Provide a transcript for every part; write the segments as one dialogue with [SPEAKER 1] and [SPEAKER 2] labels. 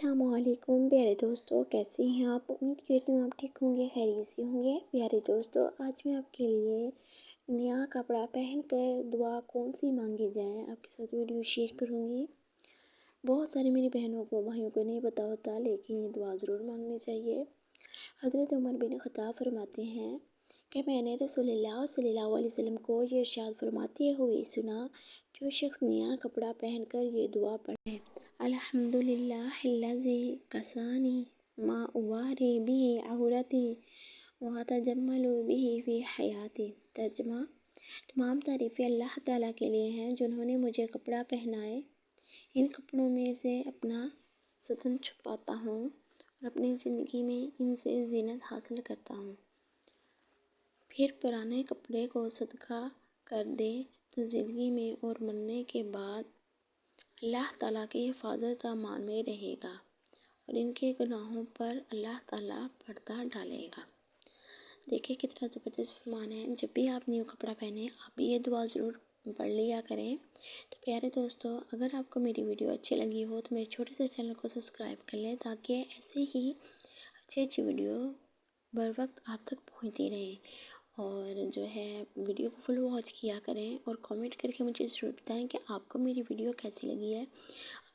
[SPEAKER 1] السلام علیکم پیارے دوستو، کیسے ہیں آپ؟ امید کرتی ہوں آپ ٹھیک ہوں گے، خیریت سے ہوں گے۔ پیارے دوستو، آج میں آپ کے لیے نیا کپڑا پہن کر دعا کون سی مانگی جائے آپ کے ساتھ ویڈیو شیئر کروں گی۔ بہت ساری میری بہنوں کو بھائیوں کو نہیں پتا ہوتا، لیکن یہ دعا ضرور مانگنی چاہیے۔ حضرت عمر بن خطاب فرماتے ہیں کہ میں نے رسول اللہ صلی اللہ علیہ وسلم کو یہ ارشاد فرماتے ہوئے سنا، جو شخص نیا کپڑا پہن کر یہ دعا پڑھے: الحمدللہ الذی کسانی ما اواری به عورتی واتجمل به فی حیاتی۔ ترجمہ: تمام تعریفیں اللہ تعالیٰ کے لیے ہیں جنہوں نے مجھے کپڑا پہنائے، ان کپڑوں میں سے اپنا ستر چھپاتا ہوں اور اپنی زندگی میں ان سے زینت حاصل کرتا ہوں۔ پھر پرانے کپڑے کو صدقہ کر دے تو زندگی میں اور مرنے کے بعد اللہ تعالیٰ کی حفاظت و امان میں رہے گا اور ان کے گناہوں پر اللہ تعالیٰ پردہ ڈالے گا۔ دیکھیں کتنا زبردست فرمان ہے۔ جب بھی آپ نیو کپڑا پہنیں آپ بھی یہ دعا ضرور پڑھ لیا کریں۔ تو پیارے دوستو، اگر آپ کو میری ویڈیو اچھی لگی ہو تو میرے چھوٹے سے چینل کو سبسکرائب کر لیں، تاکہ ایسے ہی اچھی ویڈیو بر وقت آپ تک پہنچتی رہیں۔ اور جو ہے ویڈیو کو فل واچ کیا کریں اور کامنٹ کر کے مجھے ضرور بتائیں کہ آپ کو میری ویڈیو کیسی لگی ہے۔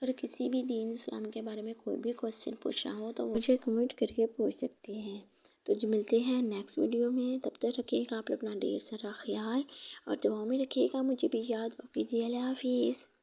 [SPEAKER 1] اگر کسی بھی دین اسلام کے بارے میں کوئی بھی کوسچن پوچھنا ہو تو مجھے کمنٹ کر کے پوچھ سکتے ہیں۔ تو جو ملتے ہیں نیکسٹ ویڈیو میں، تب تک رکھیے گا آپ اپنا ڈھیر سارا خیال اور دعاؤں میں رکھیے گا، مجھے بھی یاد کیجیے۔ اللہ حافظ۔